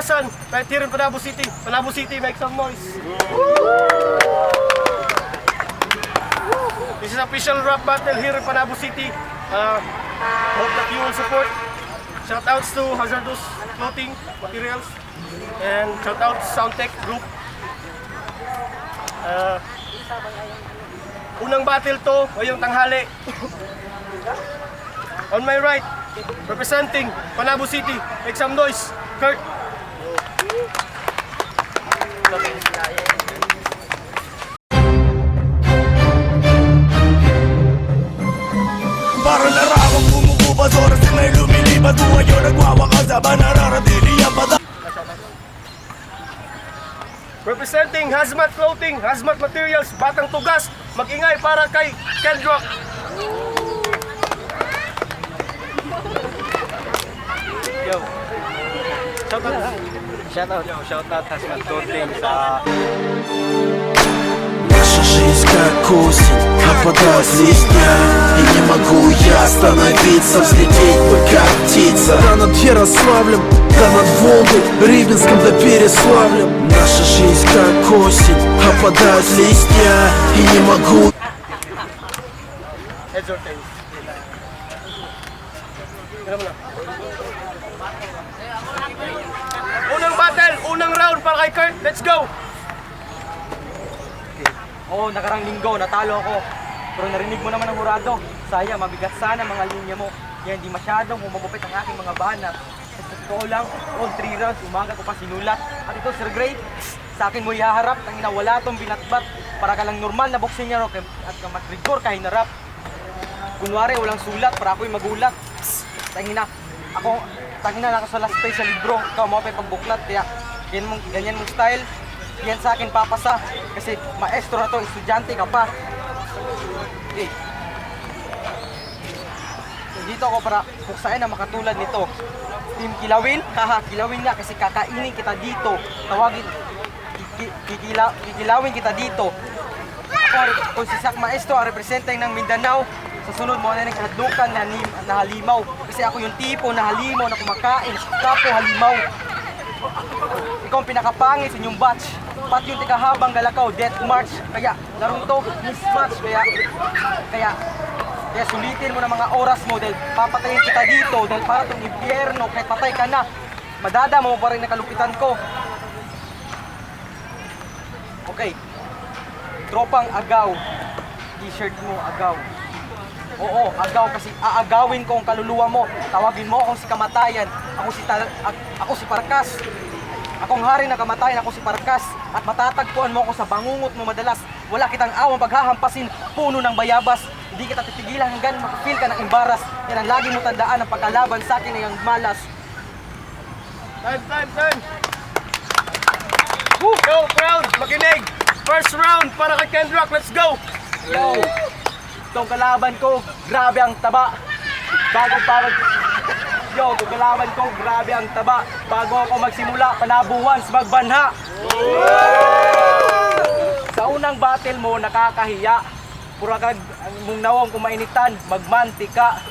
kalabasan, right here in Panabo City. Panabo City, make some noise. This is official rap battle here in Panabo City. Hope that you will support. Shoutouts to Hazardous Clothing Materials and shoutouts Soundtech Group. Unang battle to ngayong tanghali. On my right, representing Panabo City, make some noise, Kurt. Para larawang bumububas, oras ay may lumilipad. Buhay yun nagwawakas, habang nararatili ang bata. Representing Hazmat Clothing, Hazmat Materials, Batang Tugas, mag-ingay para kay Kendrock. Yo. Shoutout Hazmat Clothing sa... Наша жизнь как осень, опадают листья. И не могу я остановиться, взлететь бы как птица. Да над Ярославлем, да над Волгой, Рыбинском да Переславлем. Наша жизнь как осень, опадают листья. И не могу. Unang battle, unang round para kay Kurt. Let's go! Oo, nakarang linggo, natalo ako. Pero narinig mo naman ang hurado. Sayang, mabigat sana mga linya mo. Kaya hindi masyadong humamupit ang aking mga banat. Sa totoo lang, all 3 rounds, umaga ko pa sinulat. At ito, Sir Gray, sa akin mo ihaharap. Tangina, wala tong binatbat. Para ka lang normal na boxingero at mag-rigor ka hinarap. Kunwari, walang sulat para ako'y magulat. Tangina, naka sa last page sa libro. Ikaw mo pa pagbuklat. Kaya, ganyan mong style. Yan sa akin papasa kasi maestro na to, estudyante ka pa. Okay. Dito ako para buksain na makatulad nito. Team Kilawin, kilawin nga kasi kakainin kita dito. Tawagin, kikilawin kita dito. Ako, kung si Sak Maestro, representing ng Mindanao, sa sunod mo na nagkadukan na halimaw. Kasi ako yung tipo na halimaw na kumakain, kapo halimaw. Ikaw ang pinakapangit sa inyong batch. Pat yung tikahabang galakaw, death march. Kaya larong to, mismatch. Kaya sulitin mo na mga oras mo dahil papatayin kita dito. Dahil para itong impyerno, kahit patay ka na, madadama mo pa rin na kalupitan ko. Okay. Tropang agaw. T-shirt mo, agaw. Oo, agaw kasi aagawin ko ang kaluluwa mo. Tawagin mo akong si kamatayan. Ako si Parkas. Akong hari ng kamatayan, ako si Parkas. At matatagpuan mo ako sa bangungot mo madalas. Wala kitang awang paghahampasin, puno ng bayabas. Hindi kita titigilan hanggang makafeel ka ng embaras. Yan ang lagi mo tandaan ang pagkalaban sa akin ay ang malas. Time! Woo! Yo, crowd, makinig! First round para kay Kendrock, let's go! Yo! Itong kalaban ko, grabe ang taba. Itong kalaban ko, grabe ang taba. Bago ako magsimula, panabuhan sa magbanha. Sa unang battle mo, nakakahiya. Pura ka mong nawang kumainitan, magmantika.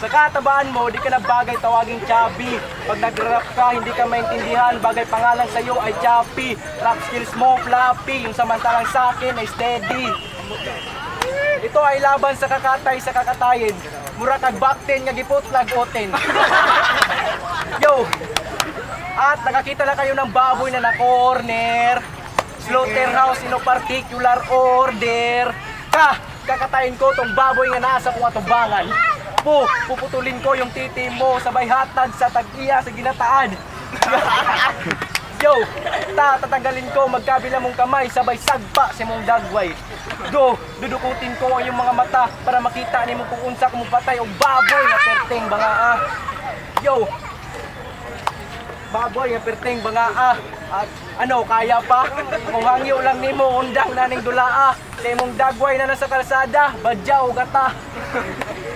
Sa katabaan mo, di ka na bagay tawaging chubby. Pag nag-rap ka, hindi ka maintindihan. Bagay pangalan sa'yo ay choppy. Rap skills mo, floppy. Yung samantalang sa akin ay steady. Ito ay laban sa kakatay sa kakatayin. Mura kag bakten nga giputlag oten. Yo! At nakakita na kayo ng baboy na na-corner. Slaughterhouse in no particular order. Kakatayin ko tong baboy nga nasa kong atubangan. Puputulin ko yung titi mo sabay hatag sa tag-iya sa ginataan. Yo, tatanggalin ko magkabila mong kamay sabay sagpa sa mong dagway. Go, dudukutin ko ang iyong mga mata para makita ni mo kung unsa kung patay o baboy nga perteng bangaa. Yo, baboy nga perteng bangaa. At ano, kaya pa? Kung hangyo lang ni mo, undang na ning dulaa. Sa imong dagway na nasa kalsada, badyaw gata.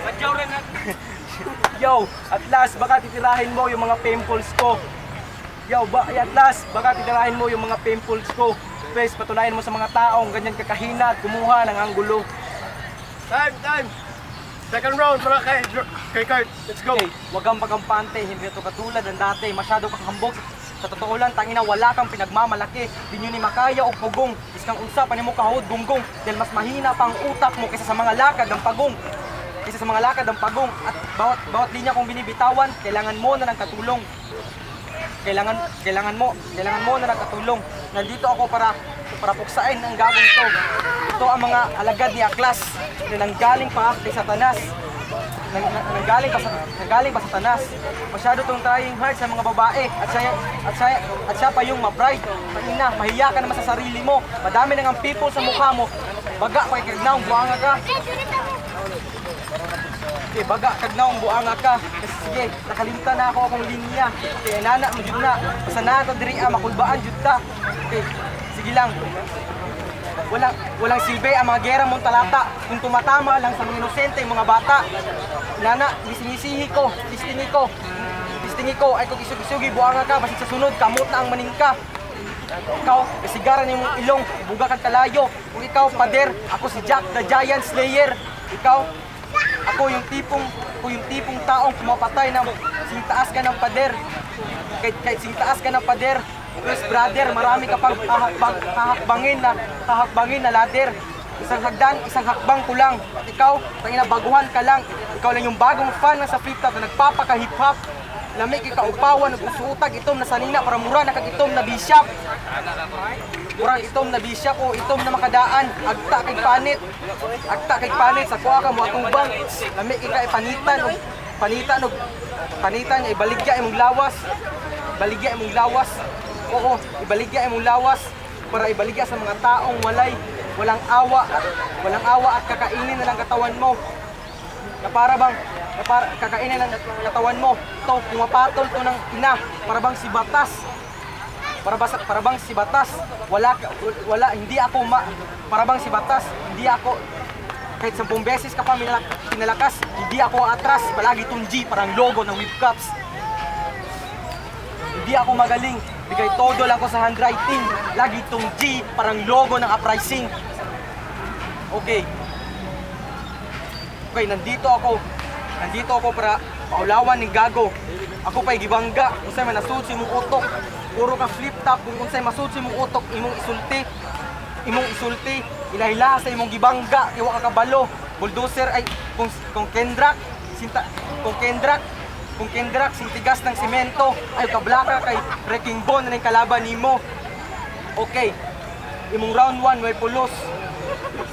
Badyaw rin na. Yo, at last, baka titirahin mo yung mga pimples ko. Yo, at last, baka titirahin mo yung mga pimples ko. Please, patunayan mo sa mga taong ganyan kakahina at kumuha ng anggulo. Time! Second round para kay Kurt. Let's go. Okay, wag kang pagampante, hindi ito katulad ng dati, masyado kang hambog. Sa totoo lang, tangina, wala kang pinagmamalaki. Di nyo ni makaya o pugong, iskang unsa pa ni mo kahod gunggong. Dahil mas mahina pa ang utak mo kaysa sa mga lakad ng pagong. Kaysa sa mga lakad ng pagong. At bawat linya kong binibitawan, kailangan mo na ng katulong. Kailangan mo na ng katulong. Nandito ako para puksain ang gagawin to. Ito ang mga alagad ni Aklas na nanggaling pa kay Satanas. Nanggaling pa sa Satanas. Masyado tong trying hard sa mga babae at siya pa yung ma-bright. Ina, mahiya ka naman sa sarili mo. Madami nang ang people sa mukha mo. Baga pa kagnaong buanga ka. Okay, baga kagnaong buanga ka. Kasi sige, nakalimutan na ako akong linya. Okay, nana mo jud na. Basta na to diri makulbaan jud ta. Okay, sige lang. Walang silbi ang mga gera mong talata kung tumatama lang sa mga inosente mga bata. Nana, gisingisihi ko, listingi ko, ay kung isug-isugi, buanga ka, basit sa sunod, kamot na ang maningka. Ikaw, kasigaran yung ilong, buga kang kalayo. Kung ikaw, pader, ako si Jack the Giant Slayer. Ikaw, ako yung tipong taong pumapatay na singtaas ka ng pader. Kahit singtaas ka ng pader, yes, brother, marami ka pang hahakbangin na ladder. Isang hakbang ko lang. At ikaw, tangina baguhan ka lang. Ikaw lang yung bagong fan ng sa flip-top na nagpapaka-hip-hop. Lami kay kaupawan, nagusutag itom na sanina para mura na kag itom na bishop. Murang itom na bishop o itom na makadaan. Agta kay panit sa kuha ka mo atubang. Lami kay panitan ibaligya imong lawas. Oo, ibaligya imong lawas para ibaligya sa mga taong walang awa at kakainin na lang katawan mo. Kakainin ng katawan mo. Ito, pumapatol to ng ina. Para bang si Batas. Hindi ako, kahit 10 beses ka pa pinalakas, hindi ako atras. Palagi itong G, parang logo ng Whip Cups. Hindi ako magaling, bigay todo lang ko sa handwriting. Lagi itong G, parang logo ng uprising. Okay, nandito ako para paulawan ng gago. Ako pa'y gibangga, kung sa'y manasud si mong utok. Puro ka flip-top, kung sa'y masud si mong utok, imong isulti, ilahila sa imong gibangga, iwa ka kabalo. Bulldozer ay, kung Kendrak, sintigas ng simento, ay kablaka kay Wrecking Ball na ng kalaban nimo. Okay, imong round 1 may pulos.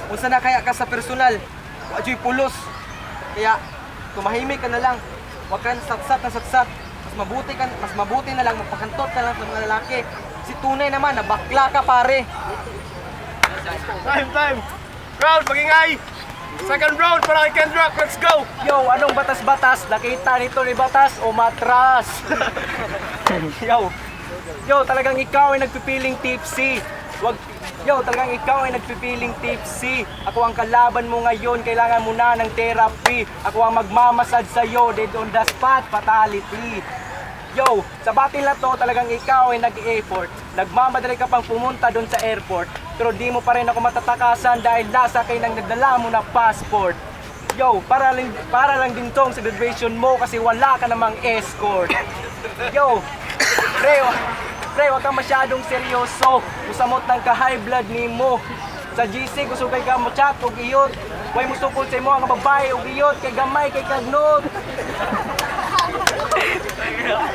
Unsa na kaya ka sa personal, adyo'y pulos. Kaya tumahimik ka na lang, huwag kang satsat. Mas mabuti na lang magpakantot ka lang sa mga lalaki. Si tunay naman na bakla ka pare. Time. Round, magingay. Second round para kay Kendrak. Let's go. Yo, anong batas-batas? Nakita nito ni batas o matras? Yo, talagang ikaw ay nagpipiling tipsy. Ako ang kalaban mo ngayon, kailangan mo na ng therapy. Ako ang magmamasad sa'yo, dead on the spot, fatality. Yo, sa battle na to, talagang ikaw ay nag-effort. Nagmamadali ka pang pumunta doon sa airport. Pero di mo pa rin ako matatakasan dahil nasa kayo nang nagdala mo na passport. Yo, para lang din tong sa graduation mo kasi wala ka namang escort. Yo, pre, wag kang masyadong seryoso. Usamot ng ka-high blood nimo. Sa GC, gusto kay ka mo chat og iyot. Way mo sukol sa imo ang babae og iyot. Kay gamay, kay kagnod.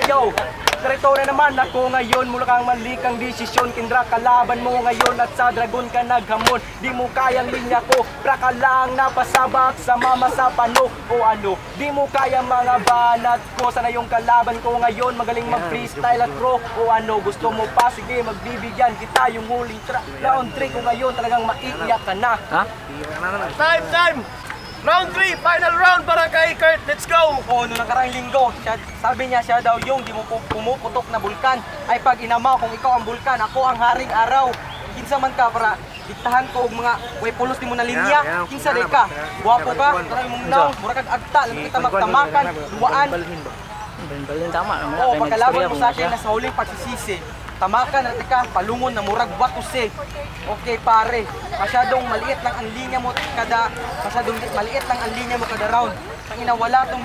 Yo, narito na naman ako ngayon. Mula kang malikang desisyon. Kendrak, kalaban mo ngayon at sa dragon ka naghamon. Di mo kayang linya ko, praka lang napasabak sa mama sa pano o ano. Di mo kaya mga banat ko. Sana yung kalaban ko ngayon magaling mag-freestyle at throw o ano. Gusto mo pa, sige magbibigyan kita yung huling round 3 ko ngayon. Talagang maiiyak ka na. Time. Round 3, final round para kay Kurt. Let's go. O, noong nakaraang linggo, sabi niya siya daw yung di mo pumuputok na bulkan. Ay pag inamaw, kung ikaw ang bulkan, ako ang haring araw. Kinsa man ka para diktahan ko og mga way pulos di mo na linya. Kinsa day ka? Guwapo ka, taray mong naw, mura kag agta, lang kita magtamakan, duwaan. Balin tama. Oo, pagkalaban mo sa akin, nasa huling pagsisisi. tamakan na ka, palungon na murag batuse. Okay pare, masyadong maliit lang ang linya mo kada, maliit lang ang linya mo kada round. Tangina wala tong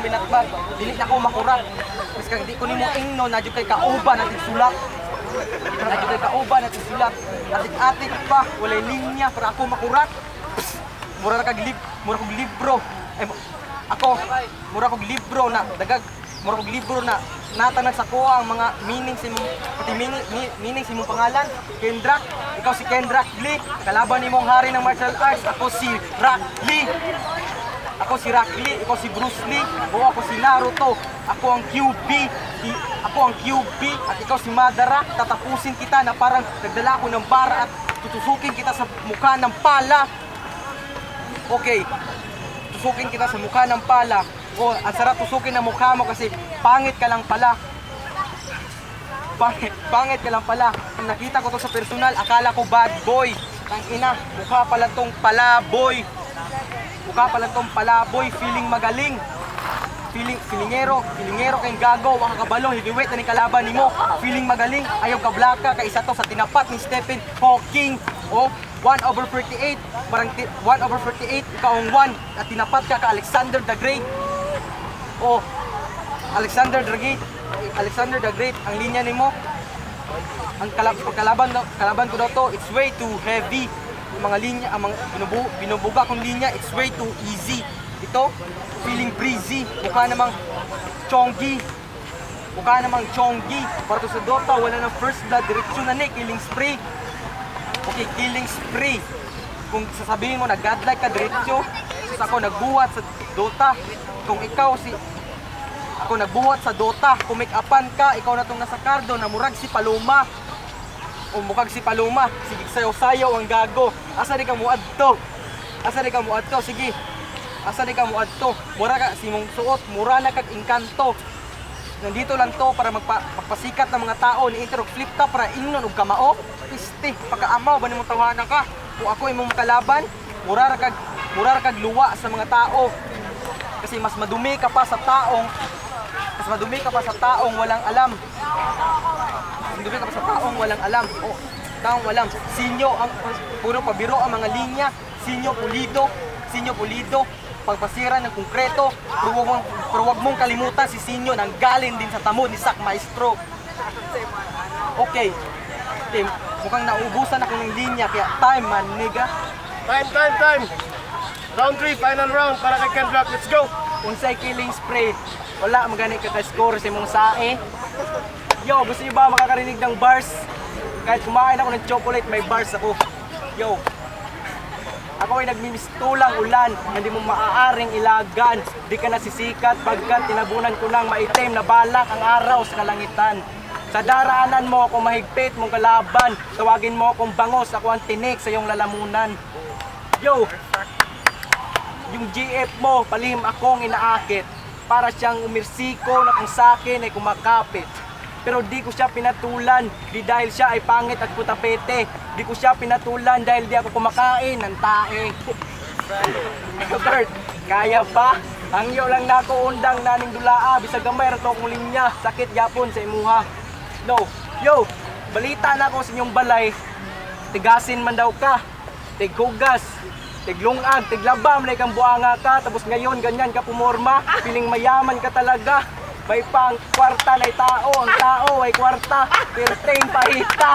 binatbat. Dili na ko makurat. Mas kag di ko nimo ingno na kay kauban natin sulat. Atik-atik pa, walay linya para ako makurat. Mura kag libro. Mura kog libro na dagag. Mura kog libro na natanag sa ko ang mga meaning sa meaning sa imong pangalan. Kendrak, ikaw si Kendrak Lee, kalaban nimong hari ng martial arts. Ako si Rock Lee, ikaw si Bruce Lee, o ako si Naruto. Ako ang QB, at ikaw si Madara. Tatapusin kita na parang nagdala ko ng bara at tutusukin kita sa mukha ng pala. Okay, tusukin kita sa mukha ng pala. O, ang sarap tusukin ng mukha mo kasi pangit ka lang pala. Pangit ka lang pala. Nung nakita ko to sa personal, akala ko bad boy. Tangina, mukha pala tong palaboy. Feeling magaling. Filingero kayong gago, waka kabalo, heavyweight na ni kalaban nimo. Feeling magaling, ayaw ka blaka, kaisa to sa tinapat ni Stephen Hawking. O, 1/48, parang 1/48, ikaw ang 1, at tinapat ka Alexander the Great. O, Alexander the Great, ang linya nimo, ang kalaban ko daw to, it's way too heavy. Yung mga linya, ang mga binubuga kong linya, it's way too easy. Ito, feeling breezy, mukha namang chonggi. Para to sa Dota, wala ng first blood, direksyon na ni, killing spree. Okay, killing spree. Kung sasabihin mo na godlike ka, diretsyo. Sus ako nagbuhat sa Dota. Kung ikaw ako nagbuhat sa Dota, kung make-upan ka, ikaw na tong nasa kardo, na murag si Paloma. O mukag si Paloma, sige sayaw-sayaw ang gago. Asa di ka muadto? Sige. Asa di ka muadto? Mura ka si mong suot, mura na kag engkanto. Nandito lang to para magpasikat ng mga tao ni intro flip top para ingnon og kamao. Piste, pagkaamaw ba nimong tawanan ka? Kung ako imong kalaban, mura ra kag luwa sa mga tao. Kasi mas madumi ka pa sa taong walang alam. O, taong walang. Sinyo ang puro pabiro ang mga linya. Sinyo pulido. Pagpasira ng konkreto. Pero wag mong kalimutan si Sinyo nang galing din sa tamo ni Sak Maestro. Okay. Team, mukhang naubusan ako ng linya kaya time man, nigga. Time. Round 3, final round para kay Kendrak. Let's go. Unsay killing spray. Wala magani ka score sa imong sae. Yo, gusto niyo ba makakarinig ng bars? Kahit kumain ako ng chocolate, may bars ako. Yo. Ako ay nagmimistulang ulan, hindi mo maaaring ilagan. Di ka nasisikat pagkat tinabunan ko ng maitim na balak ang araw sa kalangitan. Sa daraanan mo ako mahigpit mong kalaban. Tawagin mo akong bangos, ako ang tinik sa iyong lalamunan. Yo! Yung GF mo, palihim akong inaakit. Para siyang umirsiko na kung sakin ay kumakapit. Pero di ko siya pinatulan, di dahil siya ay pangit at putapete. Di ko siya pinatulan dahil di ako kumakain ng tae. Kurt, kaya ba? Ang iyo lang na ako undang naning dulaa, bisag gamay ra to akong linya, sakit yapon sa imuha. No, yo, balita na ako sa inyong balay, tigasin man daw ka, tighugas, tiglungag, tiglabam, like ang buanga ka, tapos ngayon ganyan ka pumorma, piling mayaman ka talaga. May pang kwarta na tao, ang tao ay kwarta, perteng pahita.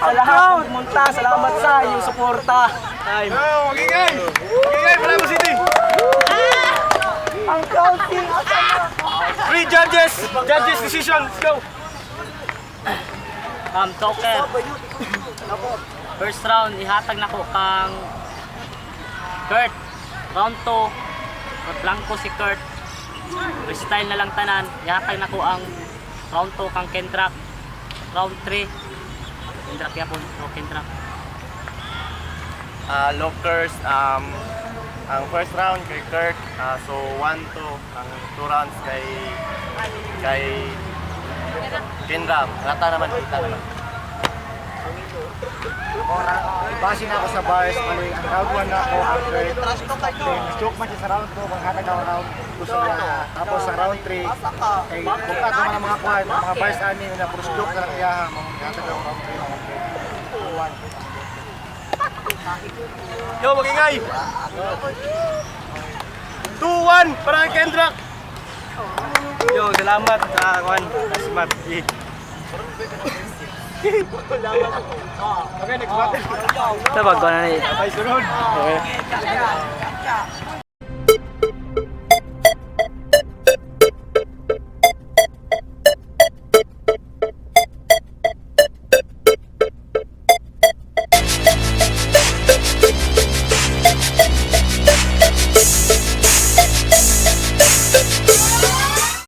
Sa lahat ng pumunta, salamat sa inyong suporta. Time. Magigay, Palawan City. Ang counting, 3 judges decision. Let's go. Toker. First round, ihatag na ko kang Kurt. Round 2, blanco si Kurt. Freestyle na lang tanan. Ihatag na ko ang round 2 kang Kendrak. Round 3, Kendrak yapon. Kendrak. Lockers, ang first round kay Kurt, so 1-2, ang 2 rounds kay Kendrak. Rata naman, kita naman. Base na ako sa bars, mali, ang round 1 na ako, ang third, then joke man siya sa round 2, maghatag ako round gusto niya. Tapos sa round 3, ay bukat naman ang mga kwan, mga bars ani na puro joke na lang iya, maghatag ako round 3, round 3. Yo, magingay! 2-1 para kay Kendrak! Yo, salamat sa kwan, smart. Okay, next battle. Tabag ko na ni. Bye, sunod. Okay.